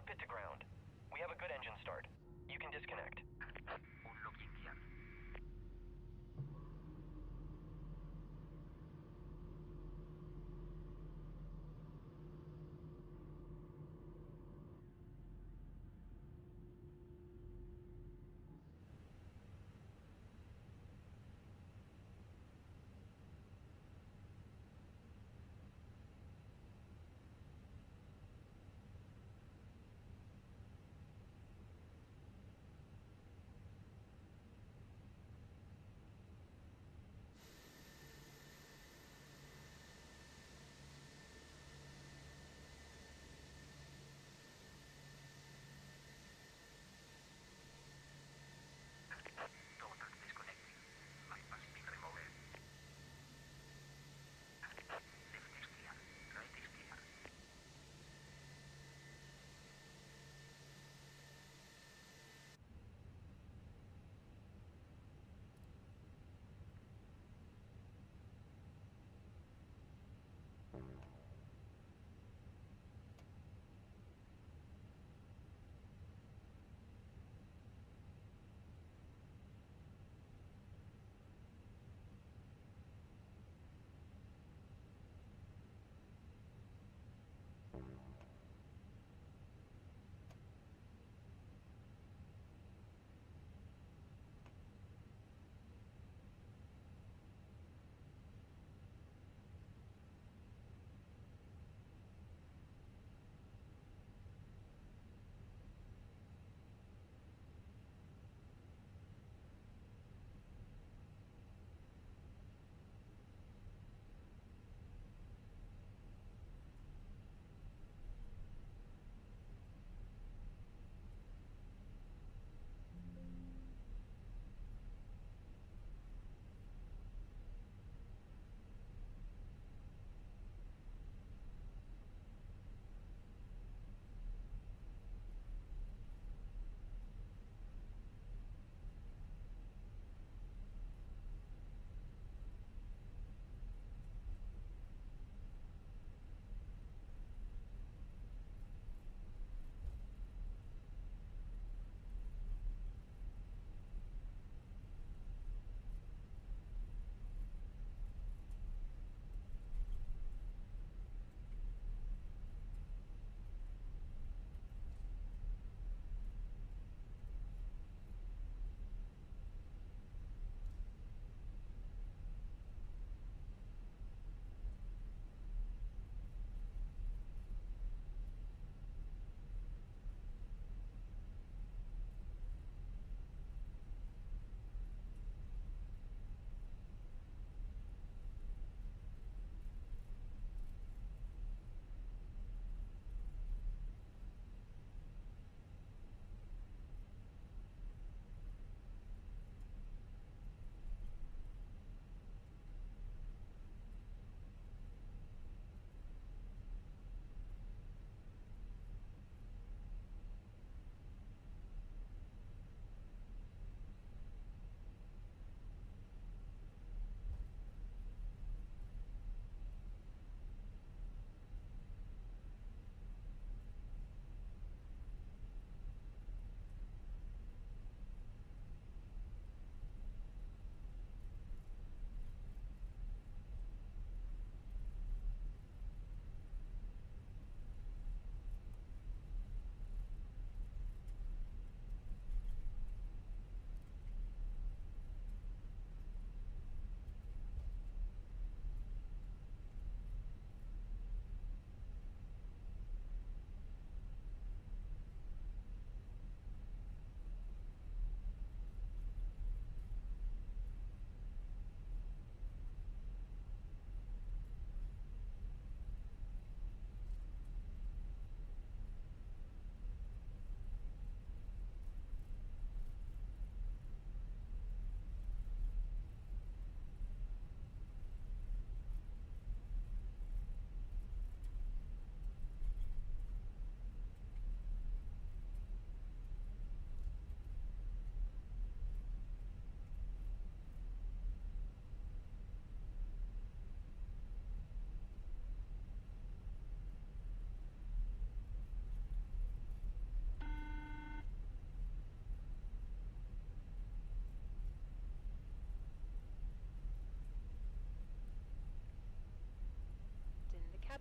Cockpit to ground. We have a good engine start. You can disconnect. Un lock inicial.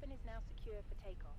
cabin is now secure for takeoff.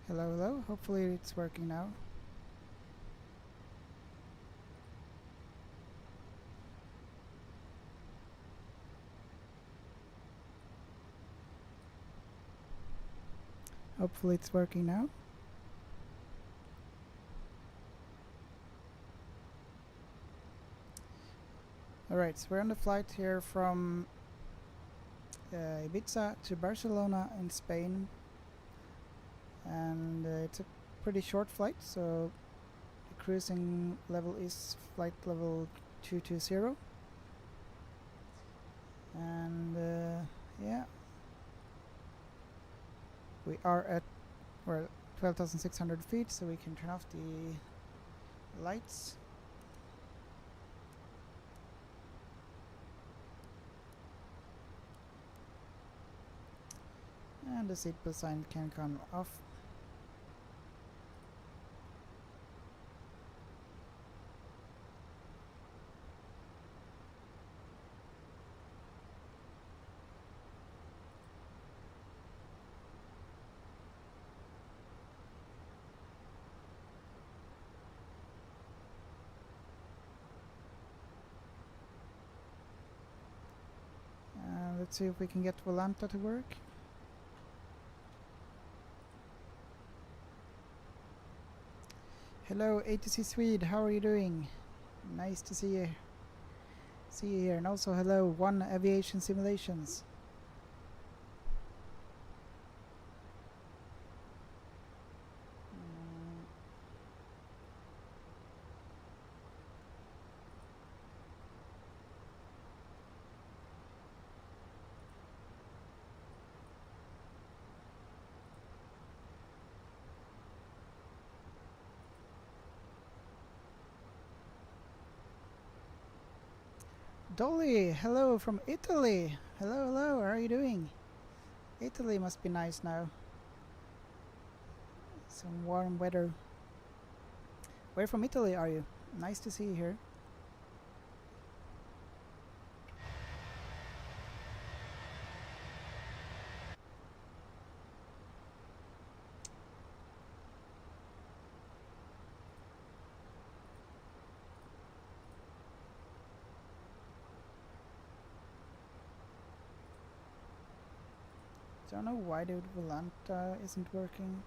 Hello, hello. Hopefully it's working now. Hopefully it's working now. Alright, so we're on the flight here from Ibiza to Barcelona in Spain. And it's a pretty short flight, so the cruising level is flight level 220. And yeah, we are at 12,600 feet, so we can turn off the lights. And the seatbelt sign can come off. Let's see if we can get Volanta to work. Hello, ATC Swede, how are you doing? Nice to see you. See you here, and also hello, One Aviation Simulations. Dolly, hello from Italy. Hello, hello, how are you doing? Italy must be nice now. Some warm weather. Where from Italy are you? Nice to see you here. Don't know why the Volanta isn't working.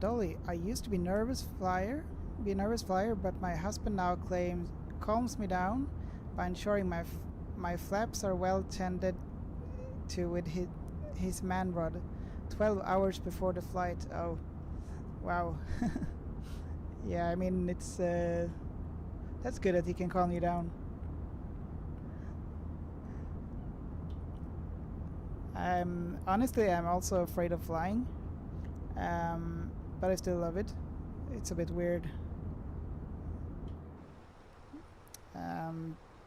Dolly, I used to be a nervous flyer, but my husband now calms me down by ensuring my flaps are well tended to with his man rod 12 hours before the flight. Oh, wow. Yeah, I mean, it's that's good that he can calm you down. Honestly, I'm also afraid of flying, but I still love it. It's a bit weird,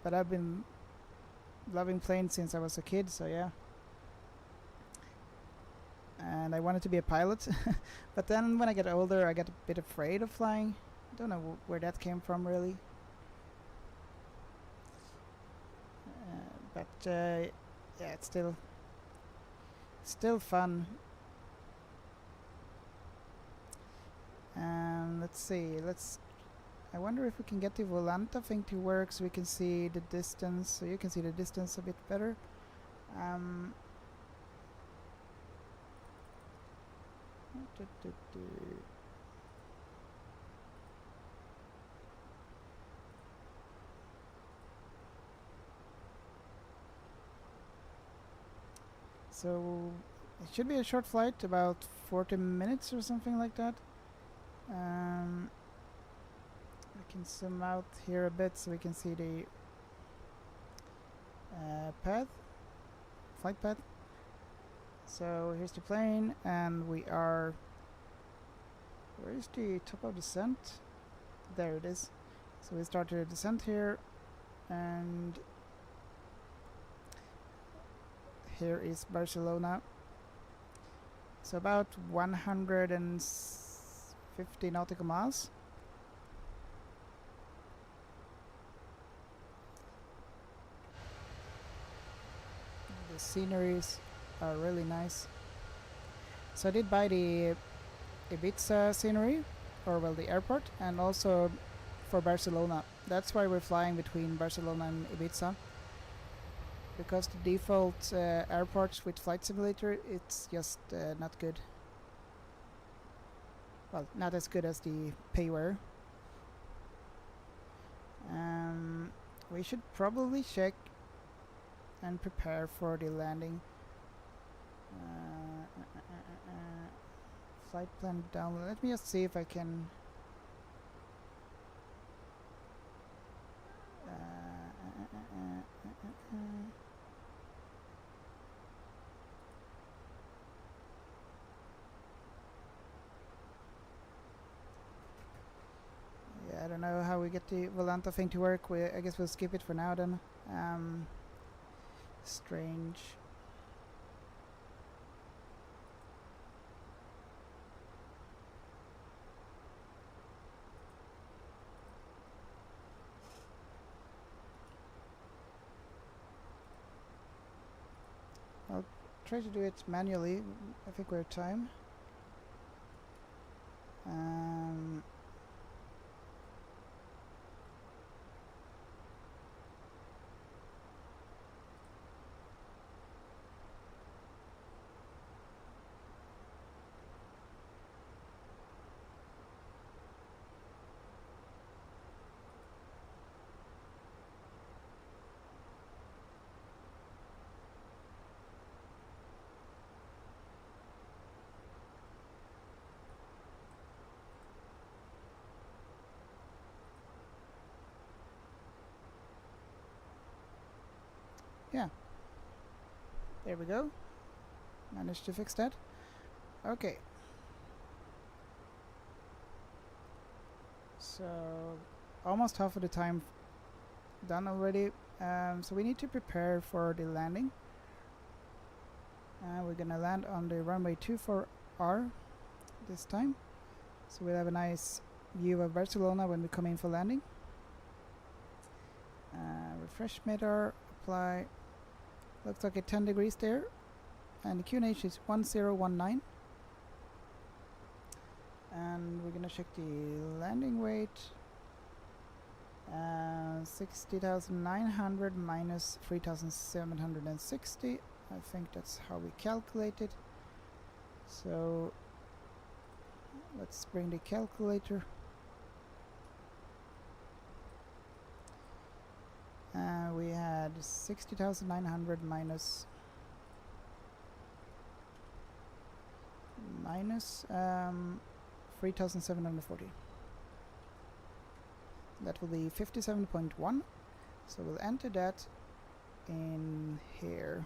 but I've been loving planes since I was a kid, so yeah. And I wanted to be a pilot, but then when I get older I get a bit afraid of flying. Don't know where that came from really, but yeah, it's still fun. And let's see, I wonder if we can get the Volanta thing to work so we can see the distance, so you can see the distance a bit better. So it should be a short flight, about 40 minutes or something like that. I can zoom out here a bit so we can see the flight path. So here's the plane, and we are... Where is the top of descent? There it is. So we started a descent here, and here is Barcelona. So about 150 nautical miles. The sceneries are really nice. So I did buy the Ibiza scenery, or well, the airport, and also for Barcelona. That's why we're flying between Barcelona and Ibiza, because the default airports with Flight Simulator, it's just not good. Well, not as good as the payware. We should probably check and prepare for the landing. Flight plan download. Let me just see if I can. Yeah, I don't know how we get the Volanta thing to work. I guess we'll skip it for now then. Strange. I'll try to do it manually. I think we're at time. Yeah. There we go. Managed to fix that. Okay. So almost half of the time done already. So we need to prepare for the landing. We're gonna land on the runway 24R this time. So we'll have a nice view of Barcelona when we come in for landing. Refresh radar, apply. Looks like 10 degrees there. And the QNH is 1019. And we're gonna check the landing weight. 60,900 minus 3,760. I think that's how we calculate it. So let's bring the calculator. We had 60,900 minus 3,740. That will be 57.1. So we'll enter that in here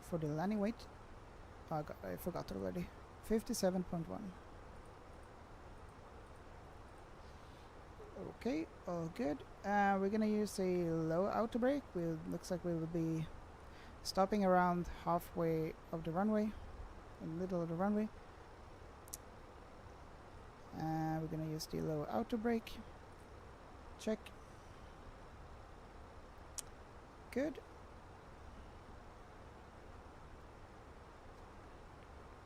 for the landing weight. I forgot already. 57.1. Okay, all good. We're gonna use a low auto brake. Looks like we will be stopping around halfway of the runway, in the middle of the runway. We're gonna use the low auto brake. Check. Good.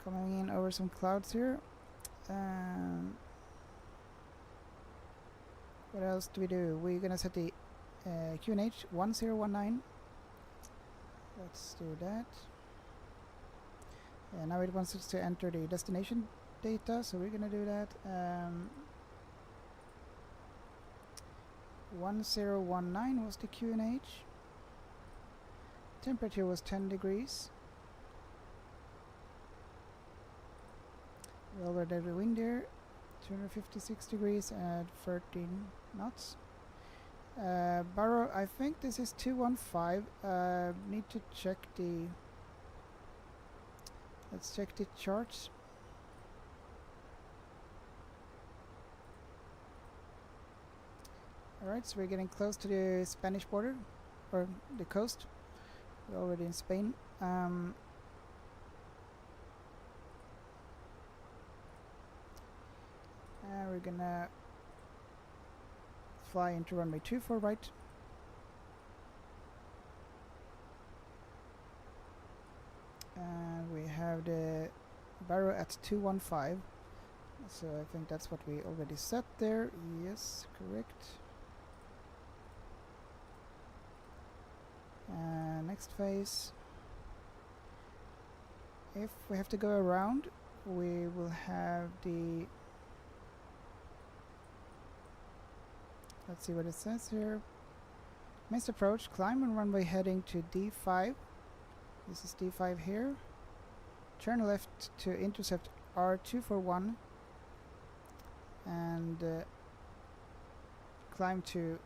Coming in over some clouds here. What else do we do? We're gonna set the QNH 1019. Let's do that. And now it wants us to enter the destination data, so we're gonna do that. 1019 was the QNH. Temperature was 10 degrees. We already have the wind there. 256 degrees at 13 knots. Barrow, I think this is 215. Need to check the. Let's check the charts. Alright, so we're getting close to the Spanish border, or the coast. We're already in Spain. We're gonna fly into runway 24 right. Barrow at 215. So I think that's what we already set there. Yes, correct. Next phase. If we have to go around, we will have the... Let's see what it says here. Missed approach, climb on runway heading to D5. This is D5 here. Turn left to intercept R241 and climb to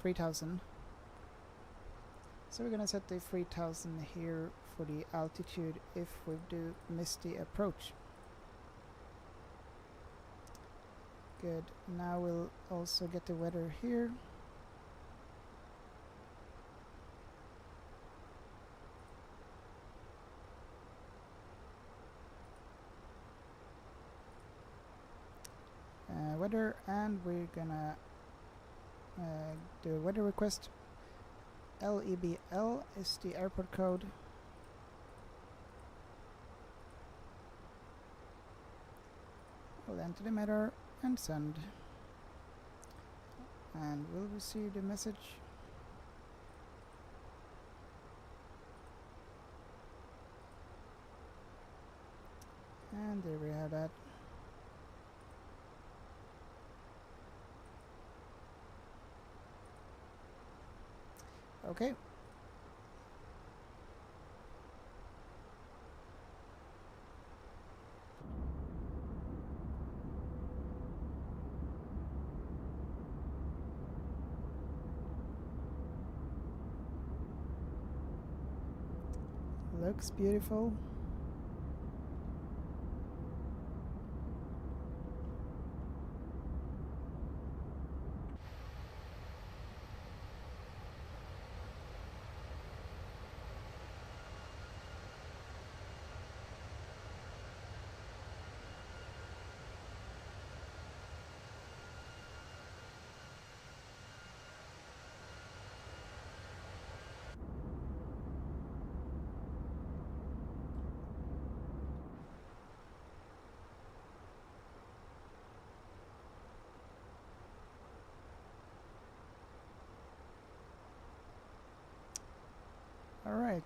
3000. So we're gonna set the 3000 here for the altitude if we do miss the approach. Good. Now we'll also get the weather here. Weather, and we're gonna do a weather request. LEBL is the airport code. We'll enter the matter and send. And we'll receive the message. And there we have that. Okay. Looks beautiful. All right.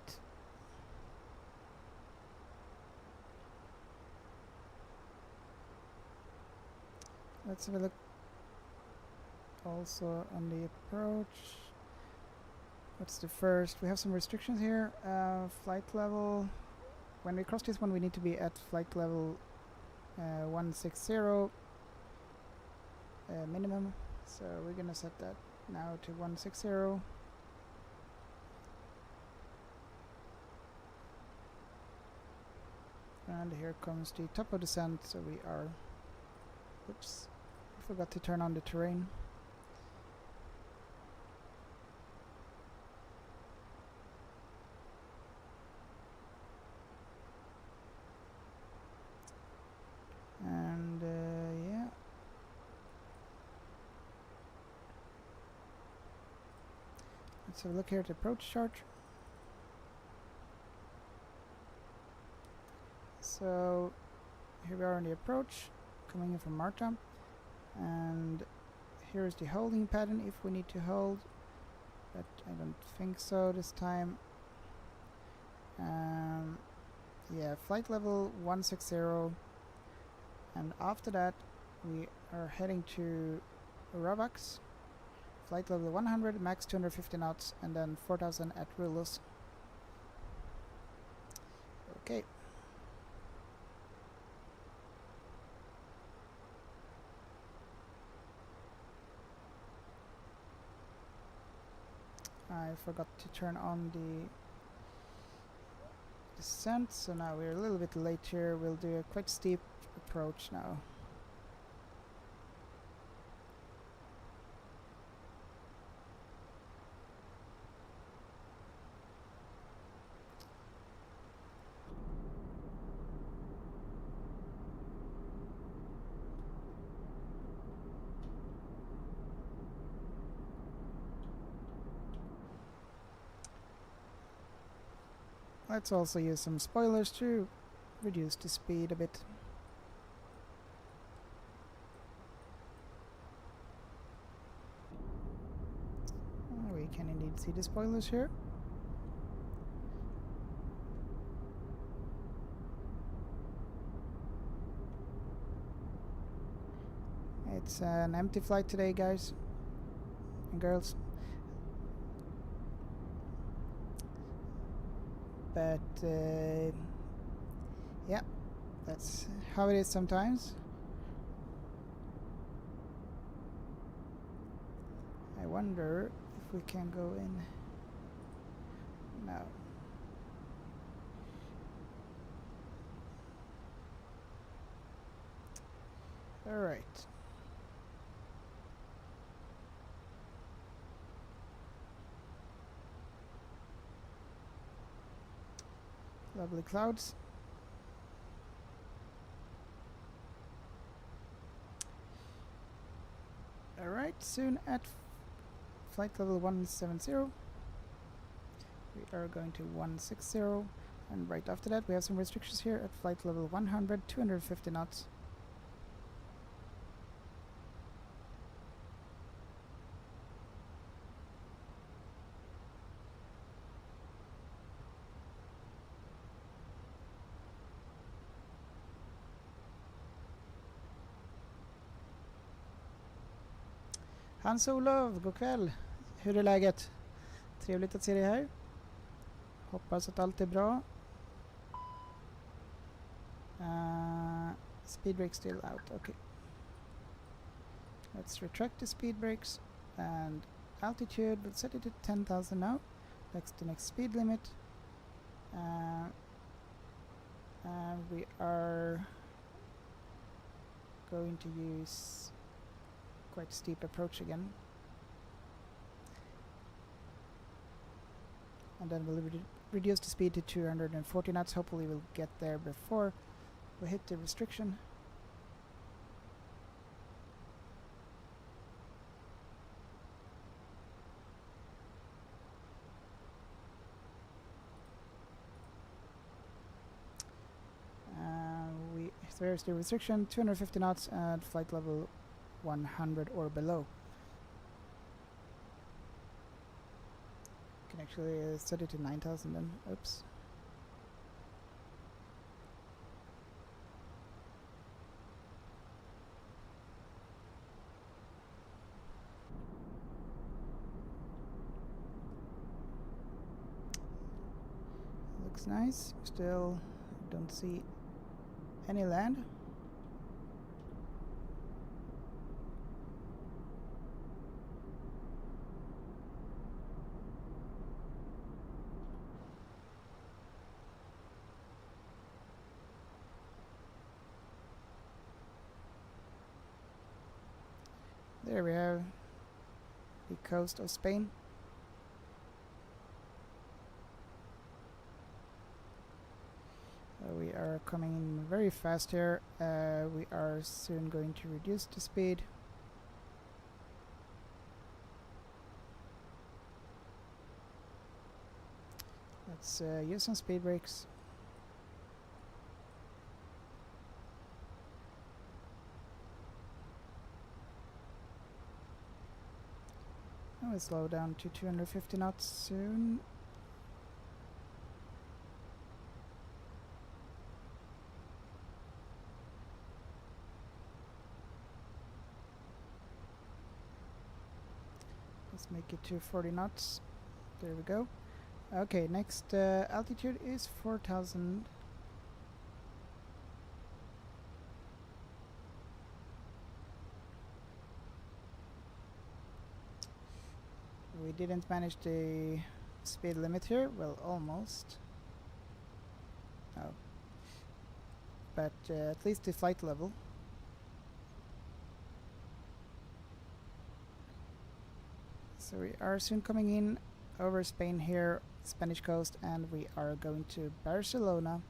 Let's have a look also on the approach. What's the first? We have some restrictions here. Flight level. When we cross this one, we need to be at flight level 160 minimum. So we're gonna set that now to 160. And here comes the top of descent, so we are... Oops, I forgot to turn on the terrain. And yeah. Let's have a look here at the approach chart. So here we are on the approach, coming in from Marta, and here is the holding pattern if we need to hold, but I don't think so this time. Yeah, flight level 160, and after that we are heading to Ravax, flight level 100, max 250 knots, and then 4000 at Rulus. Okay. I forgot to turn on the descent, so now we're a little bit late here. We'll do a quite steep approach now. Let's also use some spoilers to reduce the speed a bit. We can indeed see the spoilers here. It's an empty flight today, guys and girls. But yeah, that's how it is sometimes. I wonder if we can go in now. All right. Lovely clouds. Alright, soon at flight level 170. We are going to 160, and right after that we have some restrictions here at flight level 100, 250 knots. Hans-Olof, god kväll! Hur är läget? Trevligt att se dig här. Hoppas att allt är bra. Speed brake still out, okay. Let's retract the speed brakes, and altitude, we'll set it to 10,000 now. That's the next speed limit. And we are going to use quite steep approach again, and then we'll reduce the speed to 240 knots. Hopefully we'll get there before we hit the restriction. There's the restriction, 250 knots at flight level 100 or below. Can actually set it to 9,000 then. Oops. Looks nice. Still don't see any land. There we have the coast of Spain. We are coming in very fast here. We are soon going to reduce the speed. Let's use some speed brakes. And we'll slow down to 250 knots soon. Let's make it to 40 knots. There we go. Okay, next altitude is 4,000. We didn't manage the speed limit here. Well, almost. Oh. But at least the flight level. So we are soon coming in over Spain here, Spanish coast, and we are going to Barcelona.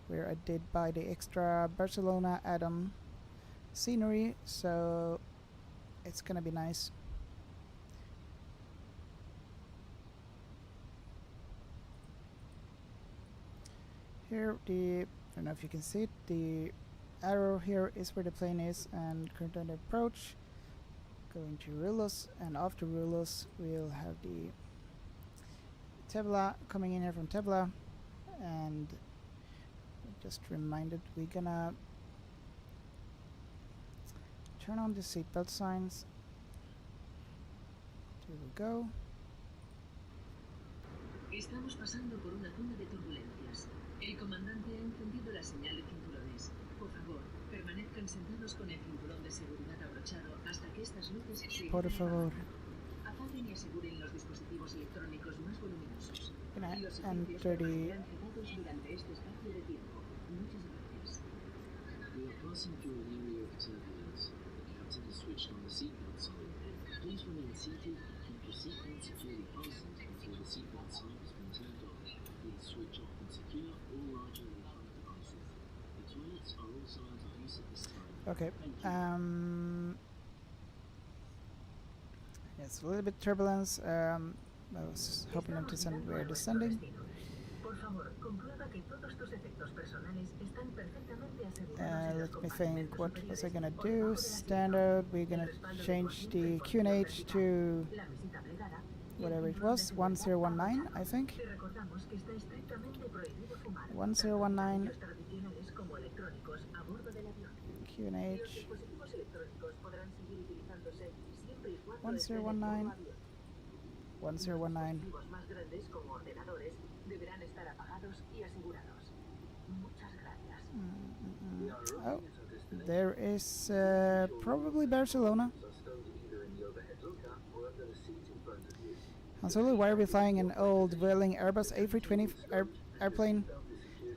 Where I did buy the extra Barcelona add-on scenery, so it's gonna be nice. Here, I don't know if you can see it, the arrow here is where the plane is, and current on approach. Going to Rulos, and after Rulos we'll have the Tevla coming in here from Tevla, and just reminded we're gonna turn on the seatbelt signs. Here we go. Estamos pasando por una zona de turbulencias. El comandante ha encendido la señal de cinturones. Por favor, permanezcan sentados con el cinturón de seguridad abrochado hasta que estas luces se Por favor. apaguen y aseguren los dispositivos electrónicos más voluminosos. Gonna Los servicios enter the permanecerán cerrados durante este espacio de tiempo. Muchas gracias. We are passing through an area of turbulence. The captain has switched on the seatbelt sign. Please remain seated, keep your seatbelt securely fastened until the seatbelt sign has been turned on. Please switch off and secure all larger electronic devices. The toilets are also out of use at this time. okay. Thank you. Yes, a little bit turbulence. I was hoping them to send we're descending. Por favor, comprueba que todos tus efectos personales están perfectamente asegurados en los Let me think, what compartimentos was I superiores. gonna Por do? debajo del Standard, we're gonna asiento, el change respaldo the de QNH to la mesita plegada y el whatever it cinturón de was, seguridad 1019, I abrochado. think. Te recordamos que está estrictamente prohibido fumar. 1019. Tanto tradicionales como electrónicos a bordo del avión. Los QNH dispositivos electrónicos podrán seguir utilizándose siempre y cuando 1019. 1019. Dispositivos más grandes como ordenadores deberán estar apagados y asegurados. Muchas gracias. Oh, there is probably Barcelona. Han Solo, why are we flying an old whirling Airbus A320 airplane?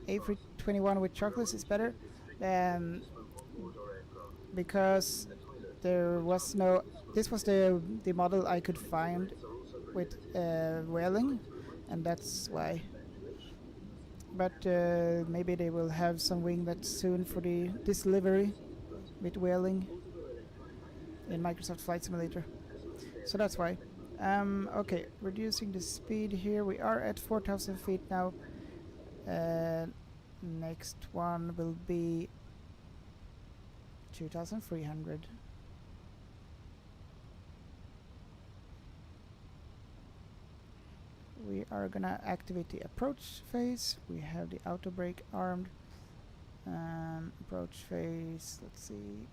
A321 with chocolates is better. Because there was no. This was the model I could find with whaling, and that's why. But maybe they will have some wing that soon for this delivery with whaling in Microsoft Flight Simulator. So that's why. Okay, reducing the speed here. We are at 4,000 feet now. Next one will be 2,300. We are gonna activate the approach phase. We have the auto brake armed. Approach phase, let's see.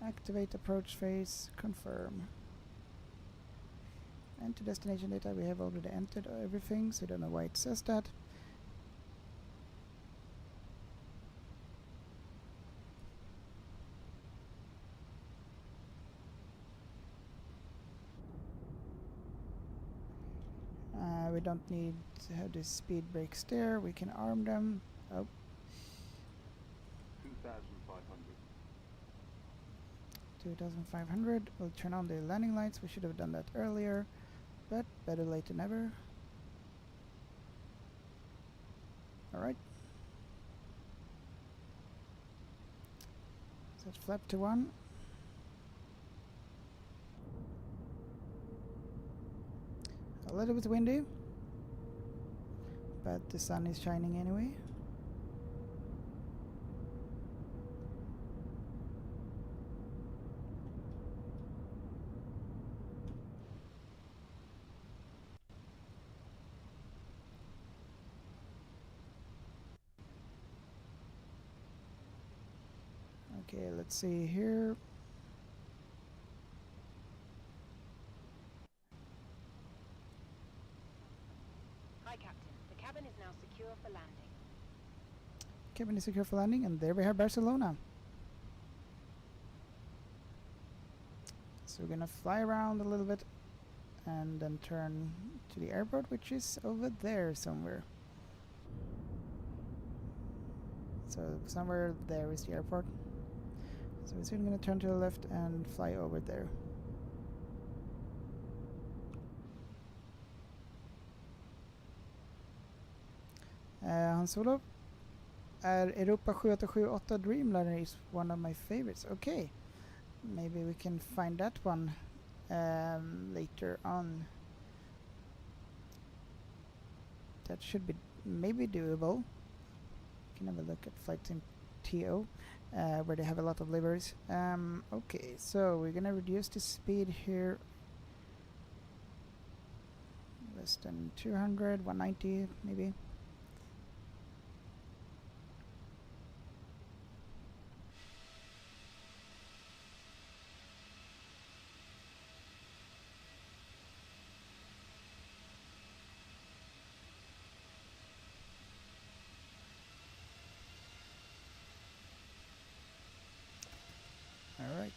Activate approach phase, confirm. Enter destination data, we have already entered everything, so I don't know why it says that. We don't need to have this speed brakes there, we can arm them. Oh. 2,500. We'll turn on the landing lights, we should have done that earlier, but better late than never. Alright. Set flap to 1. A little bit windy, but the sun is shining anyway. Okay, let's see here. Hi, Captain. The cabin is now secure for landing. Cabin is secure for landing, and there we have Barcelona. So we're gonna fly around a little bit and then turn to the airport, which is over there somewhere. So somewhere there is the airport. So we're soon gonna turn to the left and fly over there. Han Solo, Europa 7878 Dreamliner is one of my favorites. Okay, maybe we can find that one later on. that should be maybe doable. You can have a look at Flight Sim TO, where they have a lot of liveries. Okay, so we're gonna reduce the speed here. Less than 200, 190 maybe. Alright.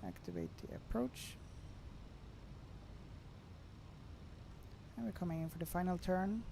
Activate the approach. And we're coming in for the final turn.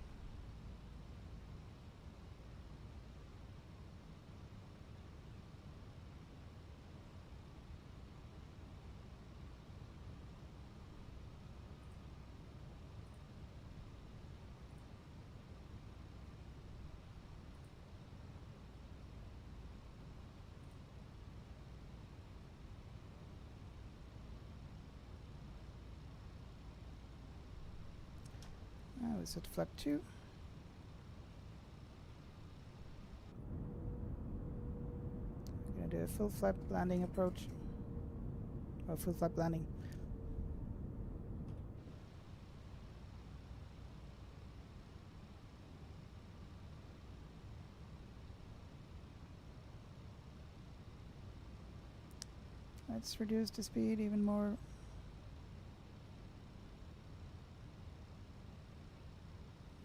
We set flap 2. We're going to do a full flap landing approach. Or full flap landing. Let's reduce the speed even more.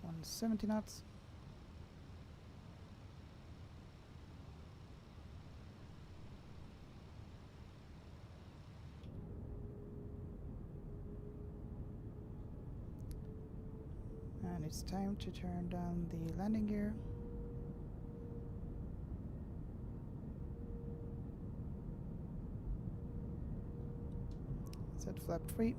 On 70 knots. And it's time to turn down the landing gear. Set flap 3.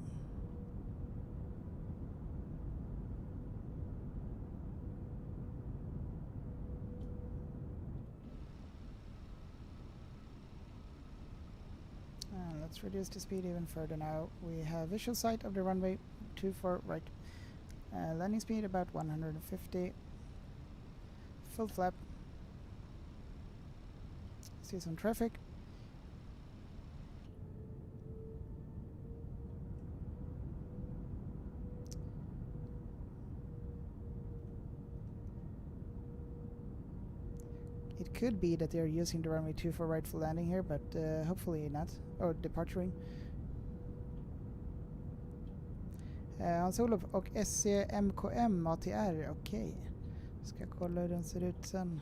And let's reduce the speed even further now. We have visual sight of the runway 24 right. Landing speed about 150. Full flap. See some traffic. It could be that they're using the runway 24 right for landing here, but hopefully not. Or departuring. Hans-Olof och SCMKM ATR, okej. Ska kolla hur den ser ut sen.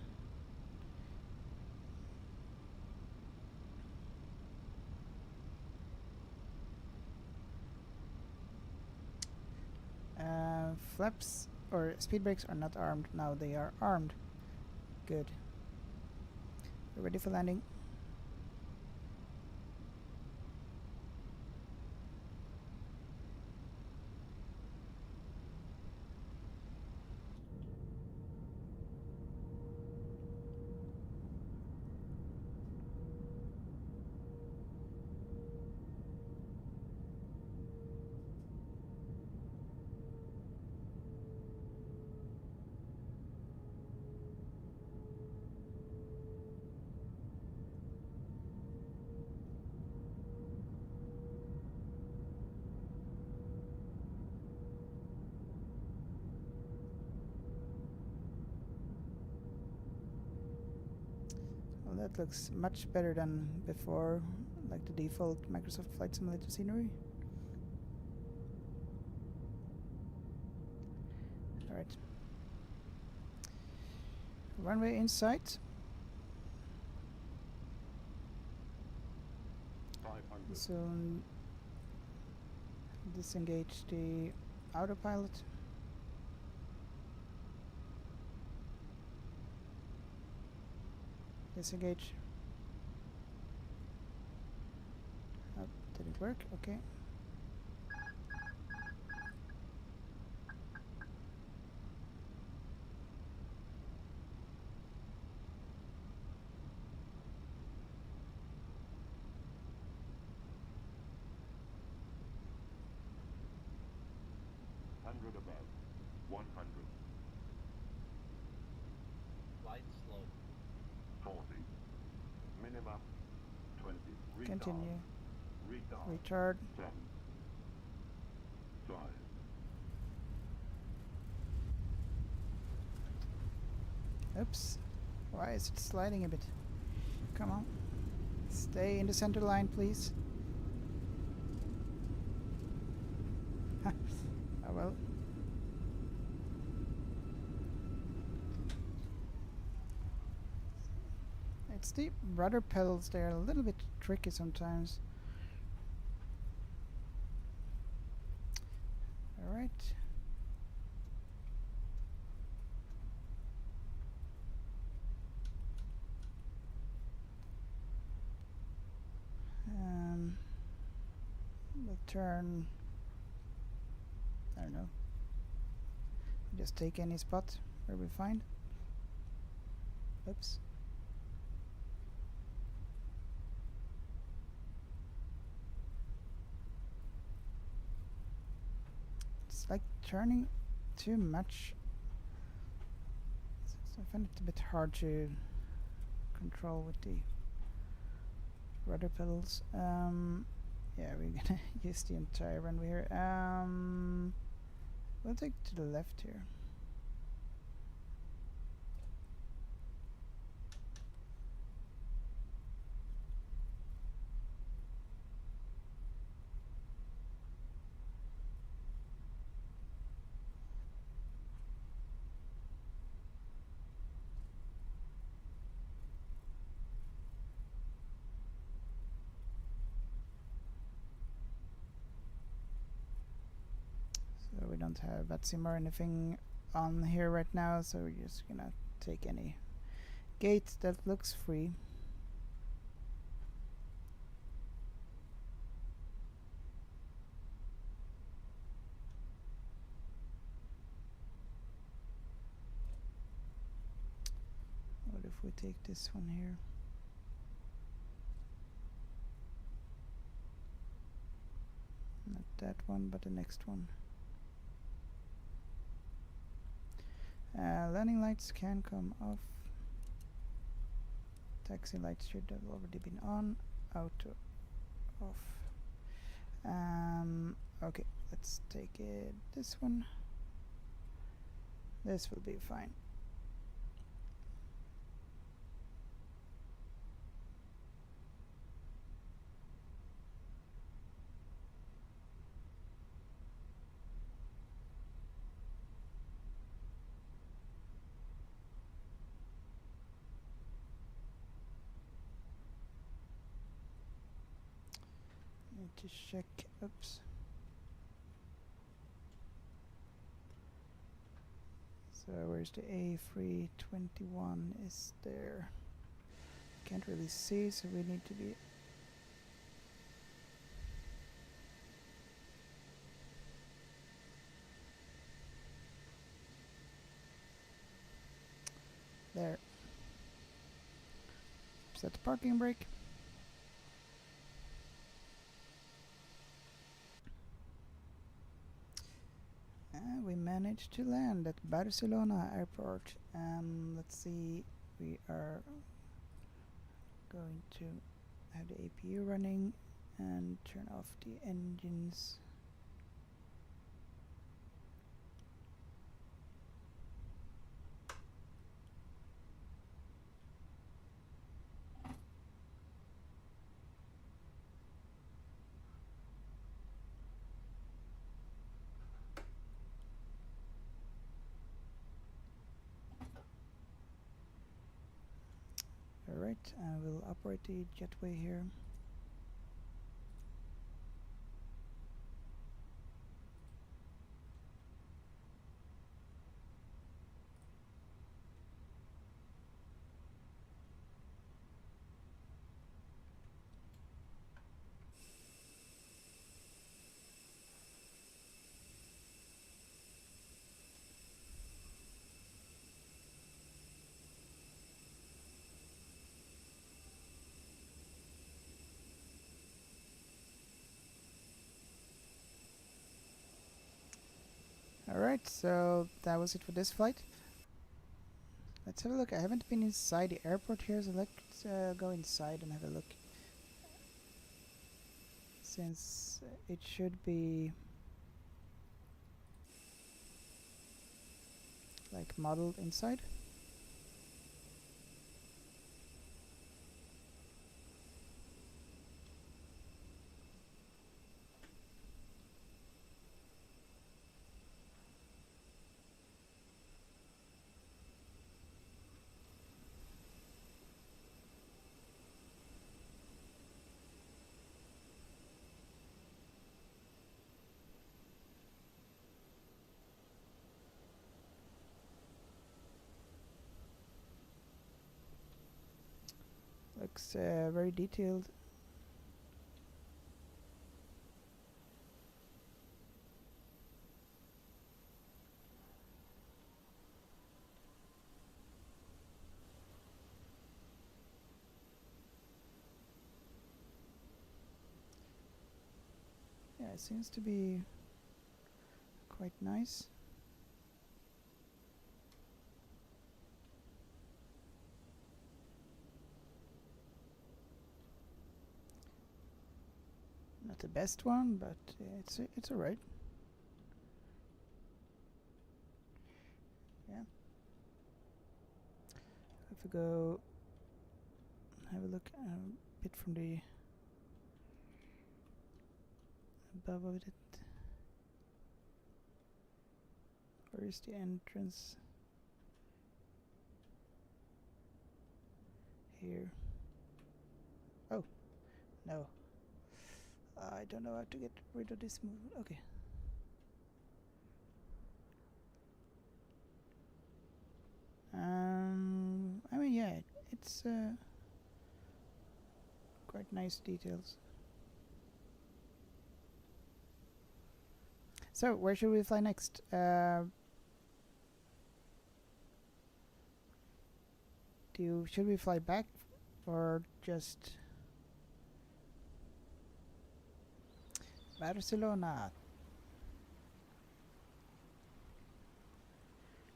Flaps or speed brakes are not armed. Now they are armed. Good. We're ready for landing. Well, that looks much better than before, like the default Microsoft Flight Simulator scenery. Alright. Runway in sight. So disengage the autopilot. Disengage. Oh, didn't work. Okay. above. 100. Flight slow. 40. Minimum 20. Retard. Continue. Retard. Retard. 10. 5. Oops. Why is it sliding a bit? Come on. Stay in the center line, please. Oh well. It's the rudder pedals, they're a little bit tricky sometimes. Alright. We'll turn, I don't know, just take any spot where we find. Oops. It's like turning too much. So I find it a bit hard to control with the rudder pedals. Yeah, we're gonna use the entire runway here. We'll take to the left here. So we don't have VATSIM or anything on here right now, so we're just gonna take any gate that looks free. What if we take this one here? Not that one, but the next one. Landing lights can come off. Taxi lights should have already been on. Auto off. Okay, let's take it. This one. This will be fine. Need to check. Oops. So where's the A321 is there? Can't really see, so we need to be there. Set the parking brake. We managed to land at Barcelona airport. Let's see, we are going to have the APU running and turn off the engines. Alright, I will operate the jetway here. Alright, so that was it for this flight. Let's have a look. I haven't been inside the airport here, so let's go inside and have a look. Since it should be like modeled inside. Looks very detailed. Yeah, it seems to be quite nice. Not the best one, but it's alright. Yeah. If we go have a look a bit from the above of it. Where is the entrance? Here. Oh, no. I don't know how to get rid of this movement. Okay. I mean, yeah, it's quite nice details. So, where should we fly next? Should we fly back or just Barcelona?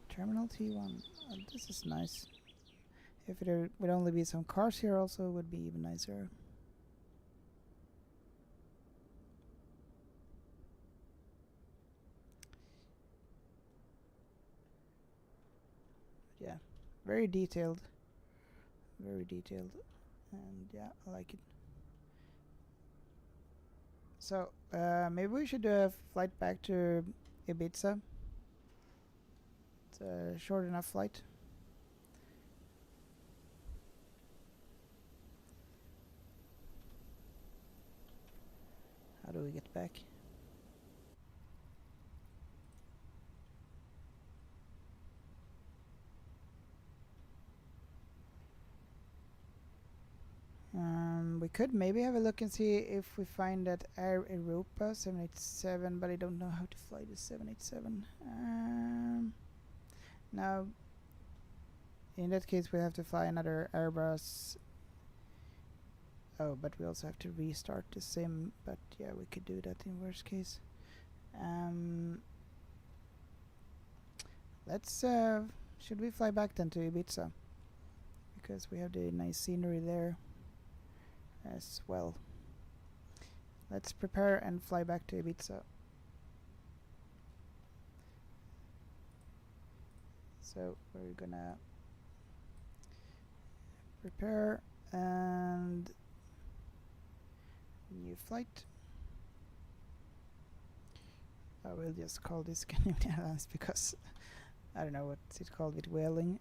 Terminal T1. This is nice. If there would only be some cars here also, it would be even nicer. Yeah, very detailed. Very detailed. And yeah, I like it. So, maybe we should do a flight back to Ibiza. It's a short enough flight. How do we get back? We could maybe have a look and see if we find that Air Europa 787, but I don't know how to fly the 787. Now, in that case, we have to fly another Airbus. Oh, but we also have to restart the sim. But yeah, we could do that in worst case. Let's. Should we fly back then to Ibiza? Because we have the nice scenery there as well. Let's prepare and fly back to Ibiza. So we're gonna prepare and new flight. I will just call this Scandinavian Airlines because I don't know what's it called with whaling.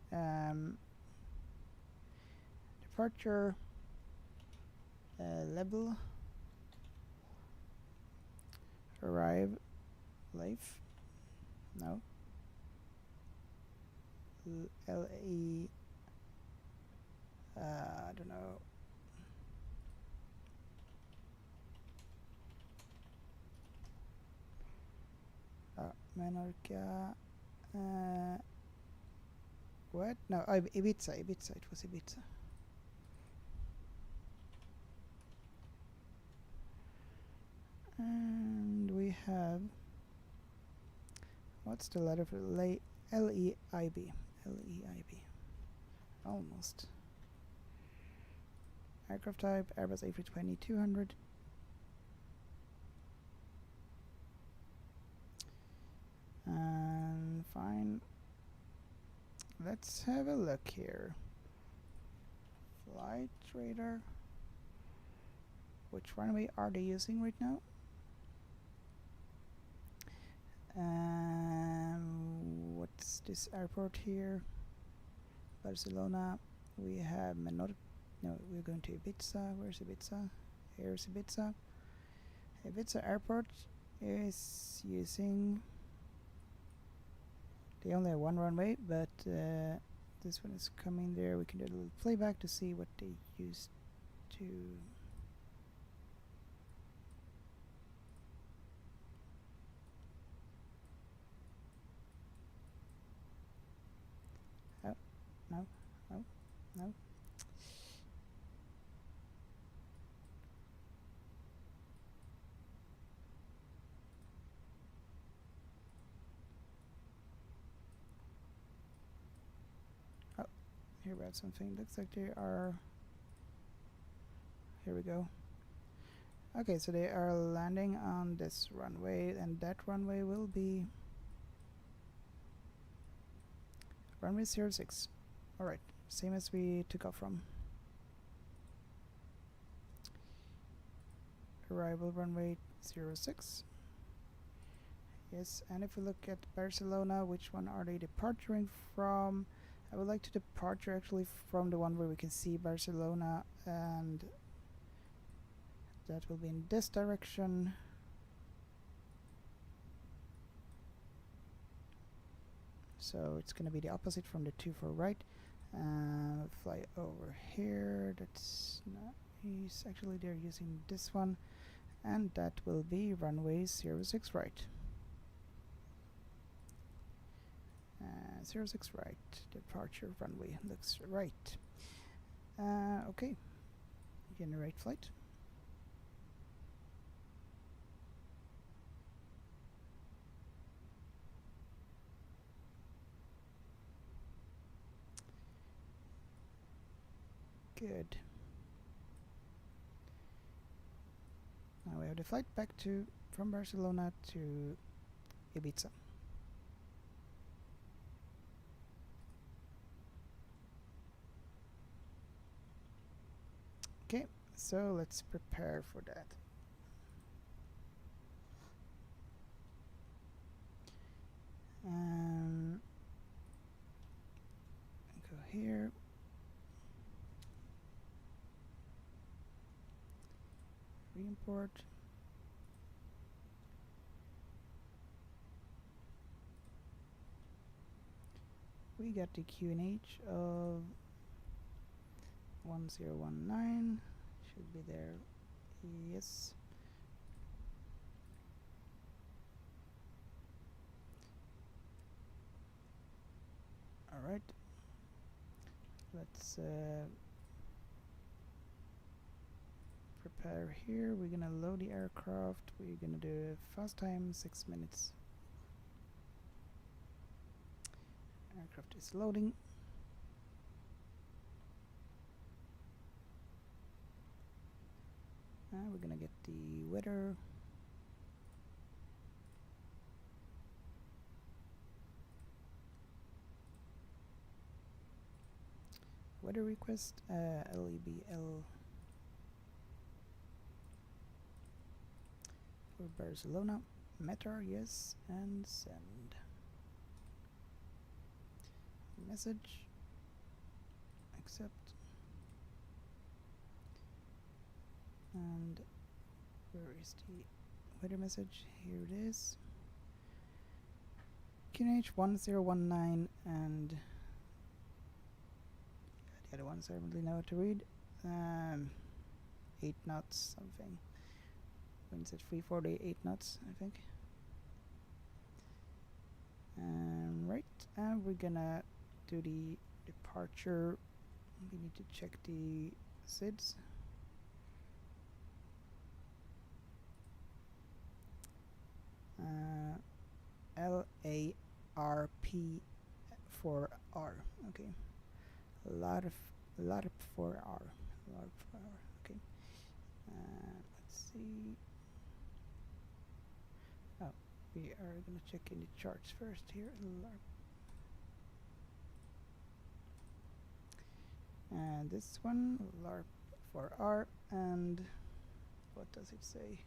Departure level, arrive, life, no, LE, I don't know, Menorca, what? No, Ibiza, it was Ibiza. And we have What's the letter for L-E-I-B? L-E-I-B. Almost. Aircraft type, Airbus A320-200. And fine. Let's have a look here. Flight radar. Which runway are they using right now? What's this airport here? Barcelona. We have Menorca. No, we're going to Ibiza. Where's Ibiza? Here's Ibiza. Ibiza airport is using. They only have one runway, but this one is coming there. We can do a little playback to see what they used to. Oh, no, no, no. Hear about something. Looks like they are. Here we go. Okay, so they are landing on this runway, and that runway will be runway 06. Alright, same as we took off from. Arrival runway 06. Yes, and if we look at Barcelona, which one are they departing from? I would like to departure actually from the one where we can see Barcelona, and that will be in this direction. So it's going to be the opposite from the 24 right. Fly over here. That's not. Actually, they're using this one, and that will be runway 06 right. 06 right, departure runway looks right. Okay, generate flight. Good. Now we have the flight back from Barcelona to Ibiza. Okay, so let's prepare for that. Go here. Re-import. We got the QNH of 1019. Should be there. Yes. All right. Let's prepare here. We're gonna load the aircraft. We're gonna do a fast time 6 minutes. Aircraft is loading. We're gonna get the weather. Weather request, LEBL for Barcelona. Meter, yes, and send. Message. Accept. And where is the weather message? Here it is. QNH 1019, and the other ones I don't really know how to read. 8 knots something. Winds at 340, 8 knots, I think. Right, and we're gonna do the departure. We need to check the SIDS. LARP4R. Okay, a lot of 4R. Okay, let's see. Oh, we are gonna check in the charts first here. LARP. And this one, LARP4R, and what does it say?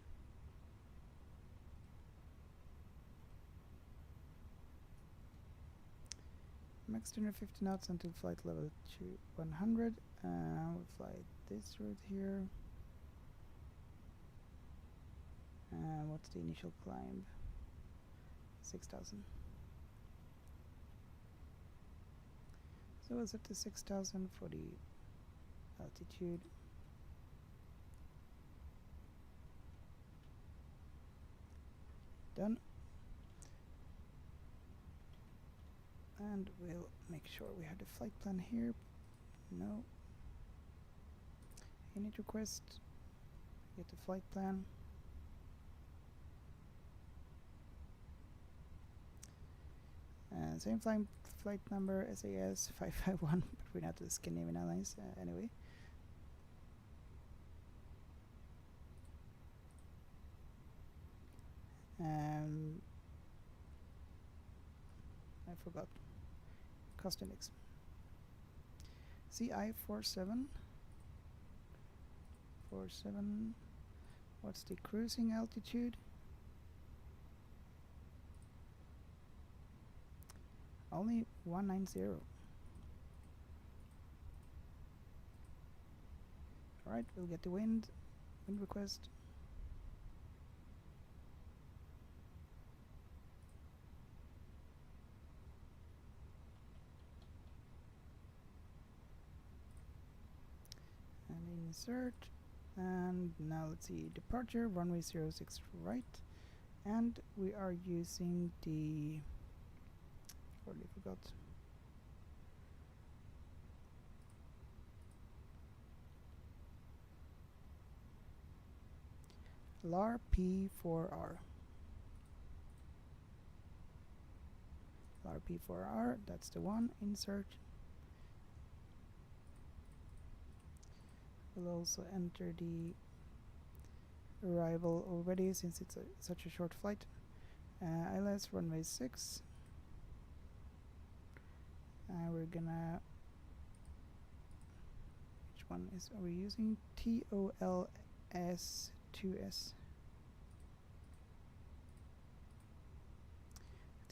Max 250 knots until flight level 100. We'll fly this route here. What's the initial climb? 6,000. So we'll set to 6,000 for the altitude. Done. And we'll make sure we have the flight plan here. No. Unit request. Get the flight plan. Same flight number SAS 551, but we're not the Scandinavian Airlines anyway. I forgot. Cost index. CI 47. What's the cruising altitude? Only 190. Alright, we'll get the wind request. And insert. And now let's see, departure, runway 06 right. And we are using the... Totally forgot. LARP4R. LARP4R, that's the one. Insert. We'll also enter the arrival already since it's such a short flight. ILS runway 6. We're gonna... Which one are we using? TOLS2S.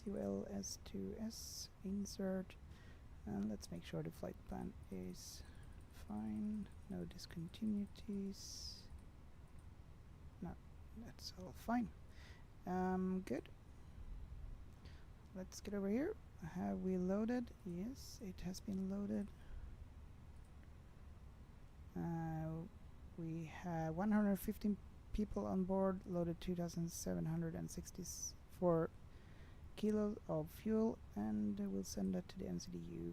TOLS2S. Insert. And let's make sure the flight plan is fine. No discontinuities. No, that's all fine. Good. Let's get over here. Have we loaded? Yes, it has been loaded. We have 115 people on board, loaded 2,764 kilos of fuel, and we'll send that to the MCDU.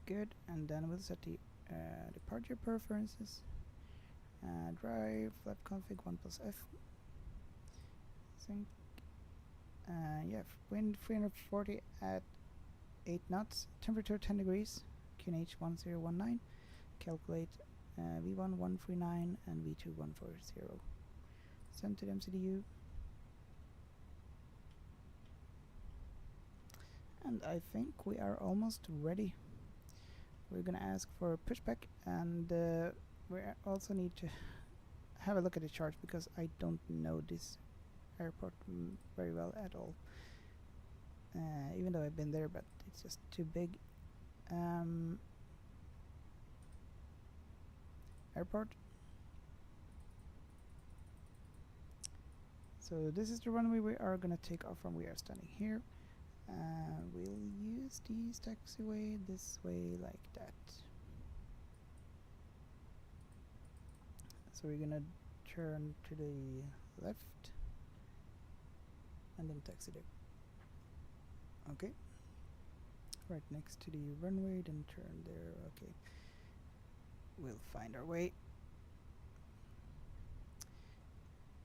Good, and then we'll set the departure preferences. Drive, flap config 1+F. Sync. Yeah, wind 340 at 8 knots, temperature 10 degrees, QNH 1019, calculate V1 139 and V2 140. Send to the MCDU. And I think we are almost ready. We're gonna ask for pushback, and we also need to have a look at the charts because I don't know this airport very well at all, even though I've been there, but it's just too big. Airport. So this is the runway we are gonna take off from. We are standing here. We'll use this taxiway this way like that. So we're gonna turn to the left and then taxi there. Okay. Right next to the runway, then turn there. Okay. We'll find our way.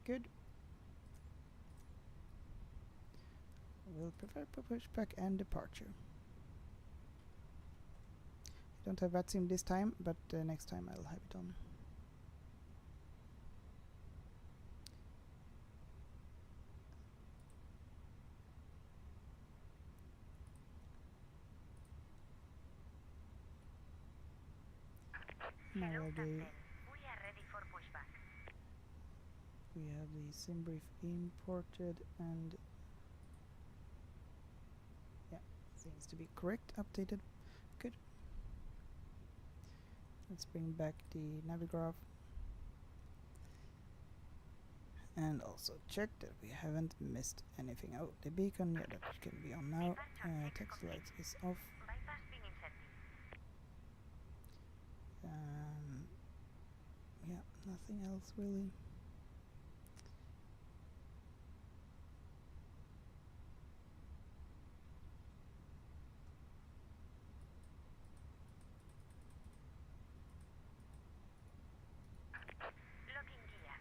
Good. We'll prepare for pushback and departure. Don't have VATSIM this time, but next time I'll have it on. Now Hello, we Captain. We are ready for pushback. have the sim brief imported, and yeah, seems to be correct, updated. Good. Let's bring back the navigraph and also check that we haven't missed anything. Oh, the beacon, yeah, that can be on now. Text lights is off. Bypass being incentive. Yeah, nothing else really. Locking gear.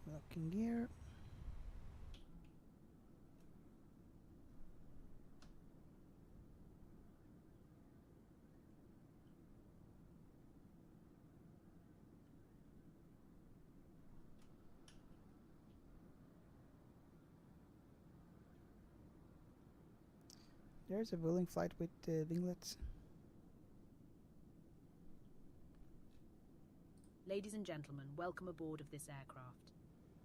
Locking gear. There's a Vueling flight with winglets. Ladies and gentlemen, welcome aboard of this aircraft.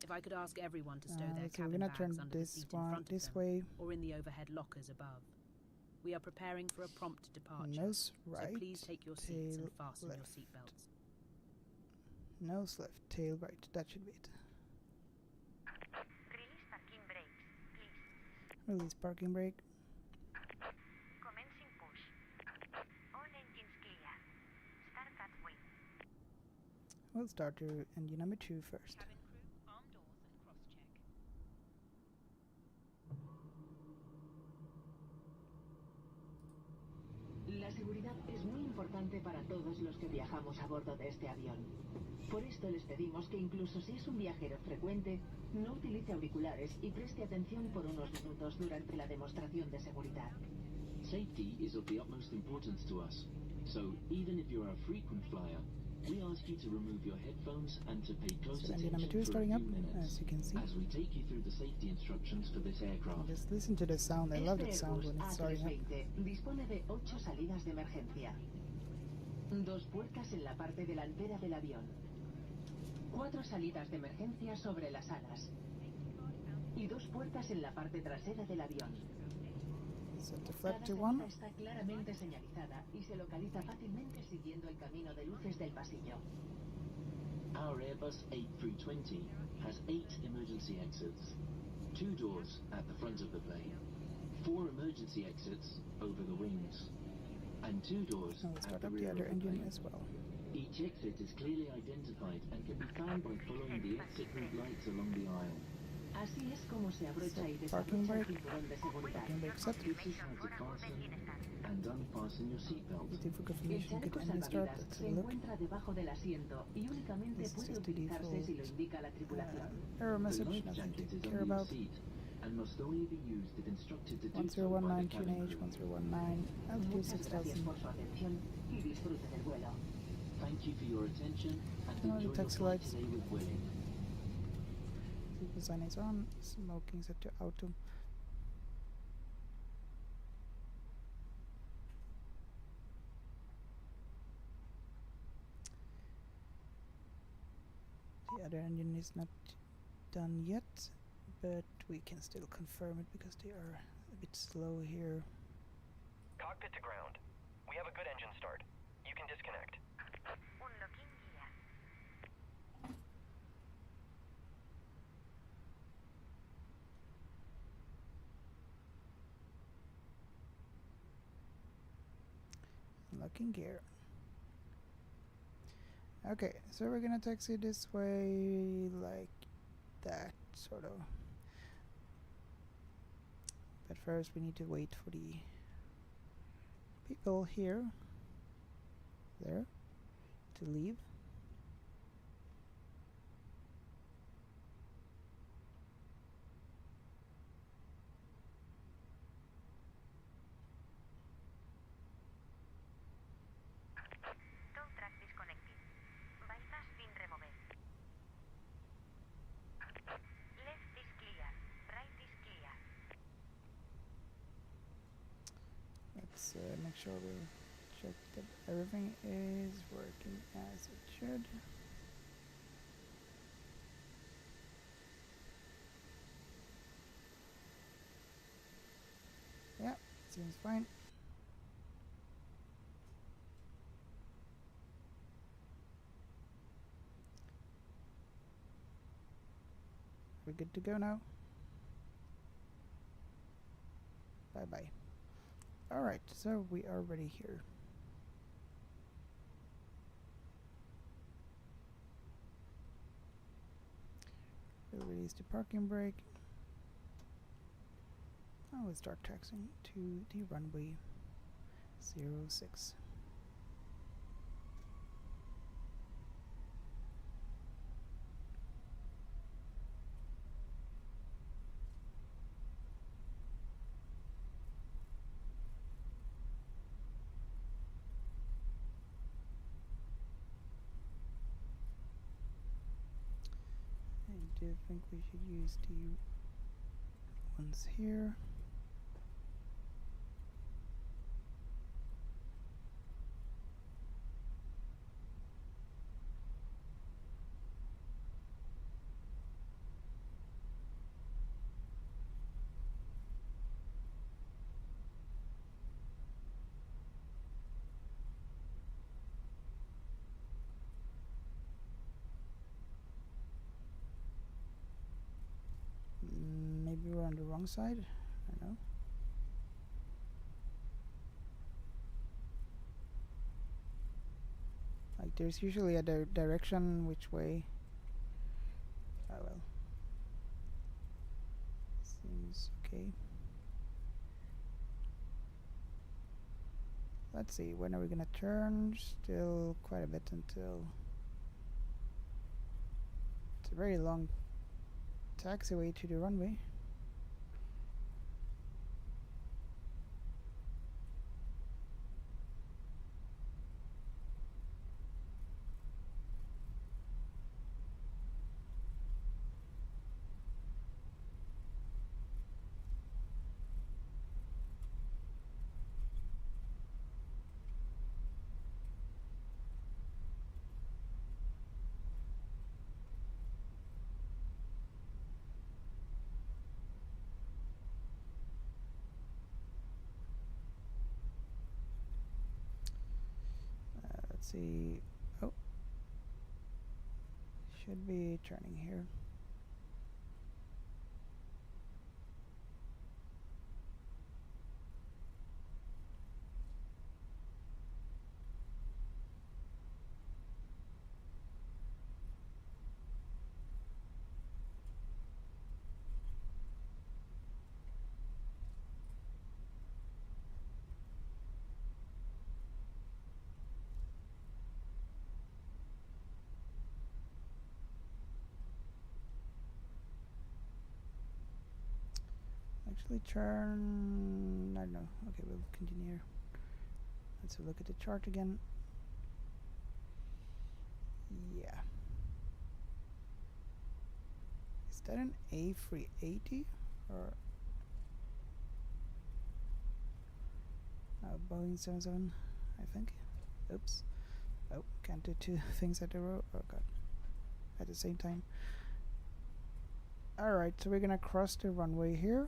If I could ask everyone to stow their So we're cabin gonna bags turn under the this seat in one front of this them, way. or in the overhead lockers above. We are preparing for a prompt departure, Nose so right. please take your seats and tail fasten your left. seatbelts. Nose left, tail right. That should be it. Release parking brakes, please. Release parking brake. Commencing push. All engines clear. Start that way. We'll start engine number 2 first. Cabin crew, arm doors and cross-check. La seguridad es muy importante para todos los que viajamos a bordo de este avión. Por esto les pedimos que incluso si es un viajero frecuente, no utilice auriculares y preste atención por unos minutos durante la demostración de seguridad. Safety is of the utmost importance to us. So, even if you're a frequent flyer, we ask you to remove your headphones and to pay close So engine number attention 2 is for a starting few up, minutes as you can see. as we take you through the safety instructions for this aircraft. Just listen to the sound. I love that sound when it's starting up. A320 dispone de 8 salidas de emergencia. 2 puertas en la parte delantera del avión. 4 salidas de emergencia sobre las alas. Y 2 puertas en la parte trasera del avión. Set the Cada flap to salida 1. está claramente señalizada y se localiza fácilmente siguiendo el camino de luces del pasillo. Our Airbus A320 has 8 emergency exits, 2 doors at the front of the plane, 4 emergency exits over the wings, and 2 doors Now we'll at start the up the rear other of the engine plane. as well. Each exit is clearly identified and can be found by following the exit route lights along the aisle. Así es como se abrocha y Parking desabrocha el brake. cinturón de seguridad. Parking brake set. This is how to fasten and unfasten your seatbelt. Waiting for El confirmation. chaleco Good engine start. salvavidas Let's se have a look. encuentra debajo del asiento y únicamente This is puede just the utilizarse si lo default indica la tripulación. error The message. life Nothing jacket to is care under your about. seat and must only be used if instructed to do so by the 1019 cabin QNH, crew. 1019, altitude Muchas gracias 6000. por su atención y disfrute del vuelo. Thank you for your attention and Turn on the enjoy your taxi flight lights. today with Willing. Seat design is on. Smoking set to auto. The other engine is not done yet, but we can still confirm it because they are a bit slow here. Cockpit to ground. We have a good engine start. You can disconnect. Unlocking gear. Locking gear. Okay, so we're gonna taxi this way like that, sort of. But first we need to wait for the people here, there, to leave. let's make sure we check that everything is working as it should. Yeah, seems fine. We're good to go now. Bye bye. Alright, so we are ready here. We'll release the parking brake. Now we'll start taxiing to the runway 06. I do think we should use the ones here. Maybe we're on the wrong side. I don't know. Like there's usually a direction which way. Oh well. Seems okay. Let's see, when are we gonna turn? Still quite a bit until. It's a very long taxiway to the runway. Let's see. Oh, should be turning here. Actually turn, I don't know. Okay, we'll continue here. Let's have a look at the chart again. Yeah. Is that an A380 or Boeing 77, I think. Oops. Oh, can't do two things at the row. Oh god. At the same time. Alright, so we're gonna cross the runway here.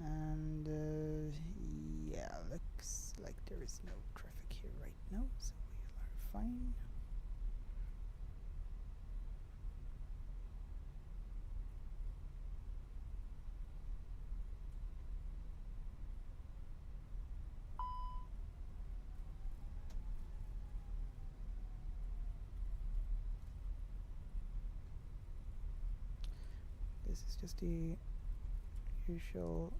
And yeah, looks like there is no traffic here right now, so we are fine. This is just the usual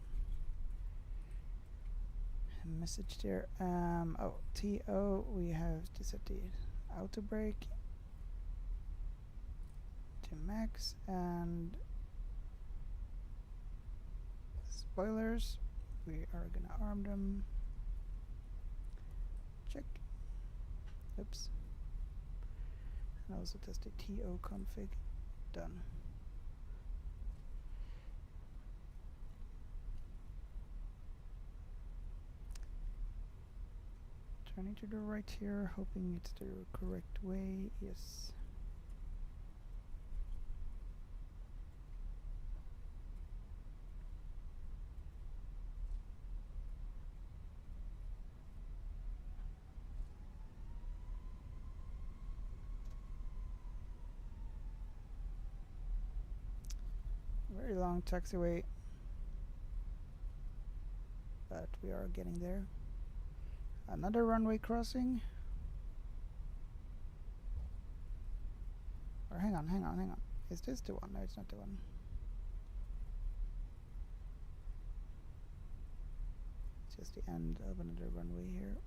message there. Oh, TO, we have to set the auto brake to max, and spoilers, we are gonna arm them. Check. Oops. And also test the TO config. Done. Turning to the right here, hoping it's the correct way. Yes. Very long taxiway, but we are getting there. Another runway crossing. Or hang on. Is this the one? No, it's not the one. It's just the end of another runway here.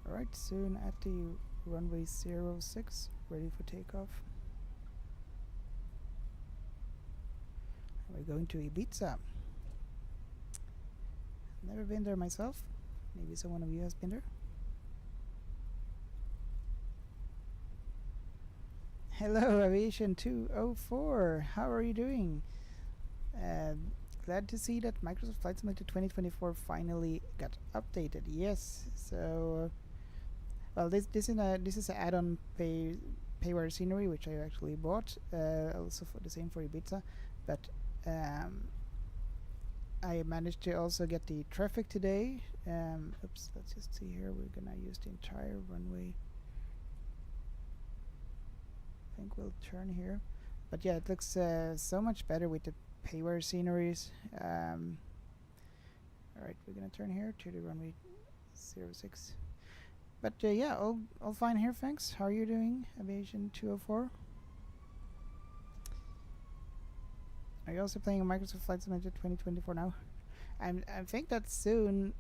Alright, soon at the runway 06, ready for takeoff. We're going to Ibiza. Never been there myself. Maybe someone of you has been there. Hello, Aviation 204. How are you doing? Glad to see that Microsoft Flight Simulator 2024 finally got updated. Yes, so well, this is an add-on payware scenery which I actually bought. Also for the same for Ibiza, but I managed to also get the traffic today. Oops, let's just see here. We're gonna use the entire runway. I think we'll turn here, but yeah, it looks so much better with the payware sceneries. Alright, we're gonna turn here to the runway 06. But yeah, all fine here, thanks. How are you doing, Aviation 204? Are you also playing Microsoft Flight Simulator 2024 now? I think that soon,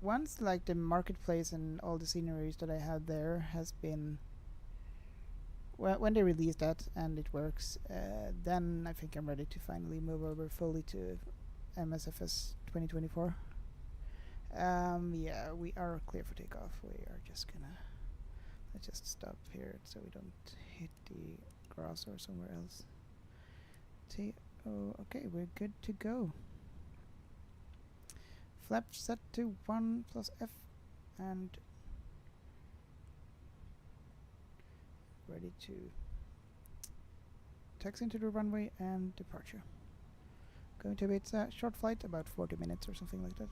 once like the marketplace and all the sceneries that I had there has been, well, when they release that and it works, then I think I'm ready to finally move over fully to MSFS 2024. Yeah, we are clear for takeoff. We are just gonna, let's just stop here so we don't hit the grass or somewhere else. See, oh, okay, we're good to go. Flap set to 1 plus F and ready to taxi into the runway and departure. Going to Ibiza, short flight, about 40 minutes or something like that.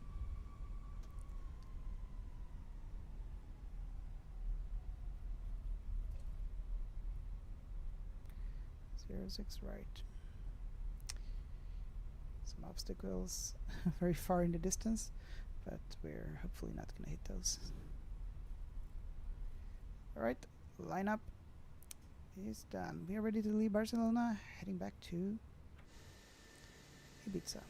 06 right. Some obstacles very far in the distance, but we're hopefully not gonna hit those. Alright, lineup is done. We are ready to leave Barcelona, heading back to Ibiza.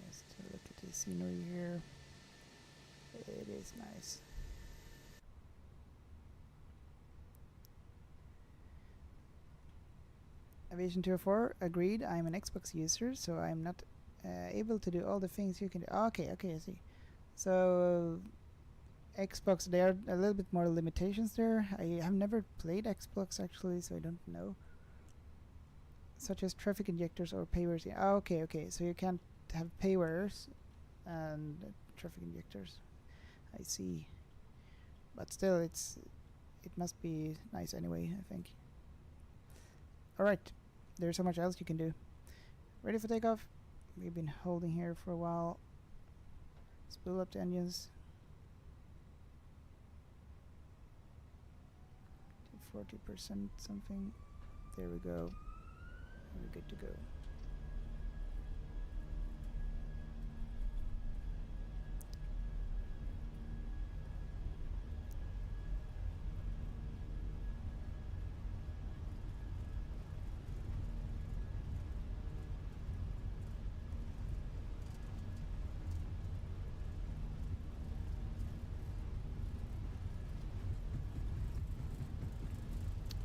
Just look at the scenery here. It is nice. Aviation 204 agreed. I'm an Xbox user, so I'm not able to do all the things you can do. Okay, I see. So Xbox, there are a little bit more limitations there. I have never played Xbox actually, so I don't know. Such as traffic injectors or paywares. Yeah, okay. So you can't have paywares and traffic injectors. I see. But still, it must be nice anyway, I think. Alright, there's so much else you can do. Ready for takeoff? We've been holding here for a while. Spool up the engines. To 40% something. There we go. We're good to go.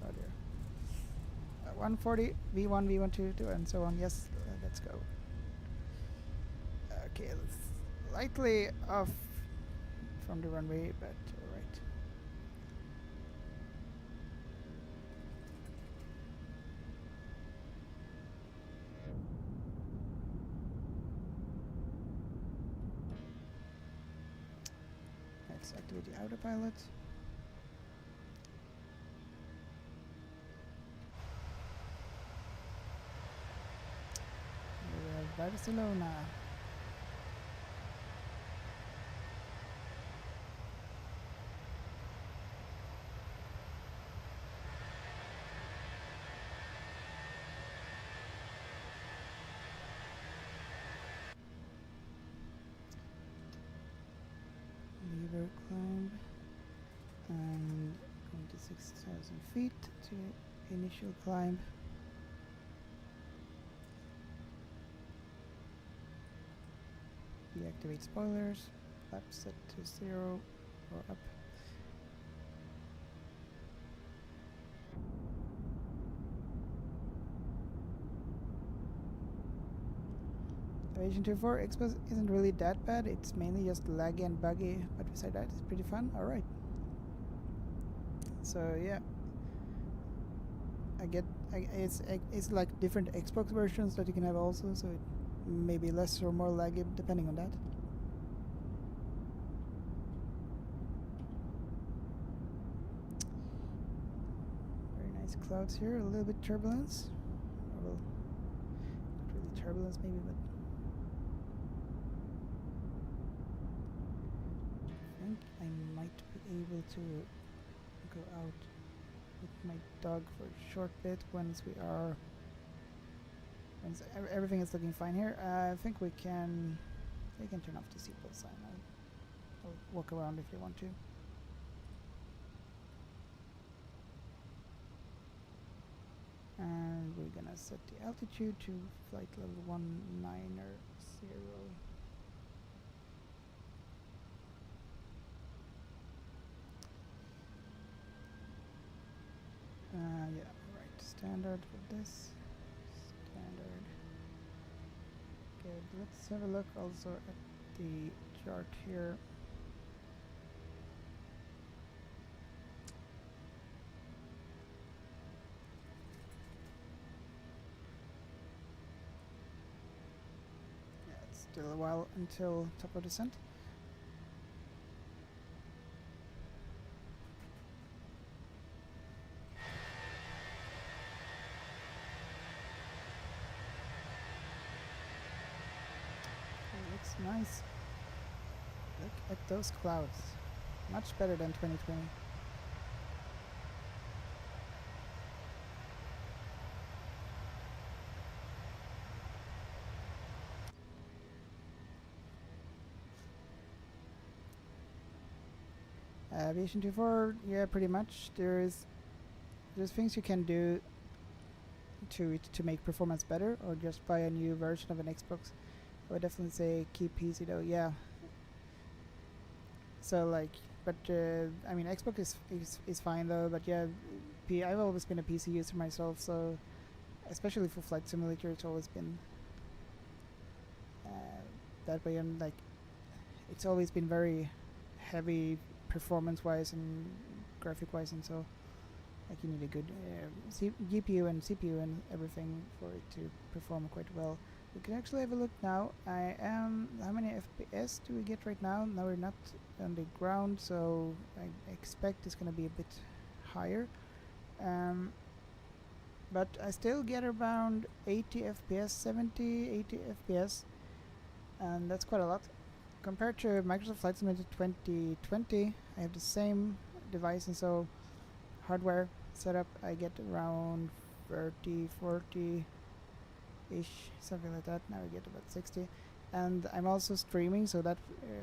Oh dear. 140, V1, V1, 2, and so on. Yes, let's go. Okay, slightly off from the runway, but alright. Let's activate the autopilot. We have Barcelona. Lever climb and 26,000 feet to initial climb. Deactivate spoilers, flap set to 0 or up. Aviation 24 Expo isn't really that bad, it's mainly just laggy and buggy, but besides that it's pretty fun. Alright. So yeah. It's like different Xbox versions that you can have also, so it may be less or more laggy depending on that. Very nice clouds here, a little bit turbulence. Well, not really turbulence maybe, but I think I might be able to go out with my dog for a short bit once everything is looking fine here. I think we can turn off the seatbelt sign. I'll walk around if you want to. And we're gonna set the altitude to flight level 190. Yeah, right. Standard for this. Standard. Okay, let's have a look also at the chart here. Yeah, it's still a while until top of descent. Nice. Look at those clouds. Much better than 2020. Aviation 24, yeah, pretty much. There's things you can do to make performance better, or just buy a new version of an Xbox. I would definitely say keep PC though, yeah. So like, but I mean Xbox is fine though, but yeah, I've always been a PC user myself, so especially for Flight Simulator, it's always been that way, and like, it's always been very heavy performance-wise and graphic-wise, and so like you need a good GPU and CPU and everything for it to perform quite well. We can actually have a look now. How many FPS do we get right now? Now we're not on the ground, so I expect it's going to be a bit higher. But I still get around 80 FPS, 70, 80 FPS, and that's quite a lot. Compared to Microsoft Flight Simulator 2020, I have the same device, and so hardware setup, I get around 30, 40 ish, something like that. Now I get about 60, and I'm also streaming, so that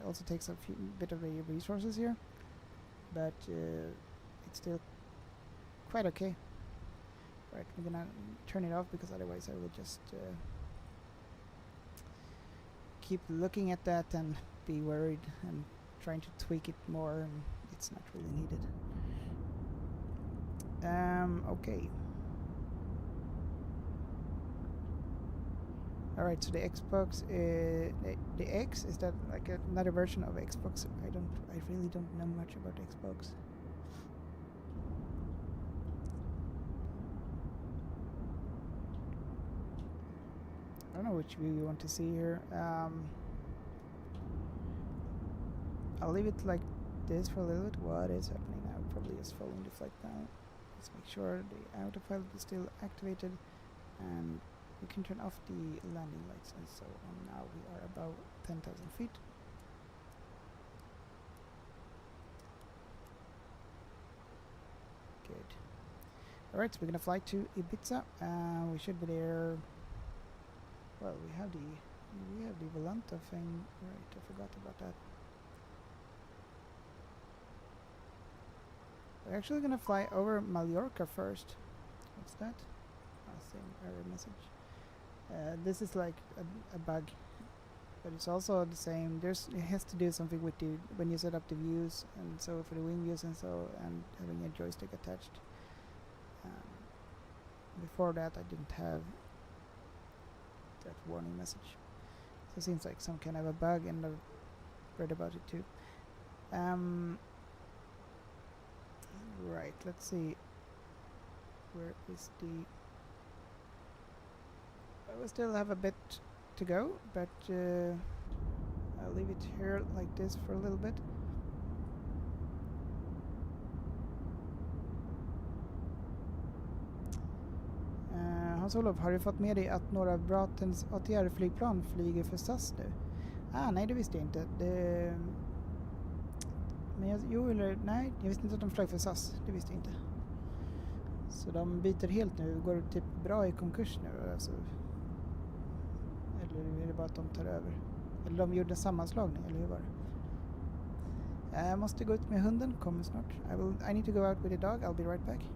also takes a bit of the resources here, but it's still quite okay. Right, I'm gonna turn it off because otherwise I will just keep looking at that and be worried and trying to tweak it more, and it's not really needed. Okay. Alright, so the Xbox, the X, is that like another version of Xbox? I really don't know much about Xbox. I don't know which view you want to see here. I'll leave it like this for a little bit. What is happening now? Probably just following the flight now. Let's make sure the autopilot is still activated, and we can turn off the landing lights and so on. Now we are about 10,000 feet. Good. Alright, so we're gonna fly to Ibiza. We should be there. Well, we have the Volanta thing. Right, I forgot about that. We're actually gonna fly over Mallorca first. What's that? Nothing. Error message. This is like a bug, but it's also the same. It has to do something with when you set up the views, and so for the wing views and having a joystick attached. Before that, I didn't have that warning message. So it seems like some kind of a bug, and I've read about it too. Right, let's see. Where is the... I will still have a bit to go, but I'll leave it here like this for a little bit. Hans-Olof, har du fått med dig att några Bratens ATR-flygplan flyger för SAS nu? Nej, det visste jag inte. Men nej, jag visste inte att de flög för SAS. Det visste jag inte. Så de byter helt nu. Går typ bra i konkurs nu. Alltså. Eller är det bara att de tar över? Eller de gjorde en sammanslagning, eller hur var det? Jag måste gå ut med hunden. Kommer snart. I need to go out with the dog. I'll be right back.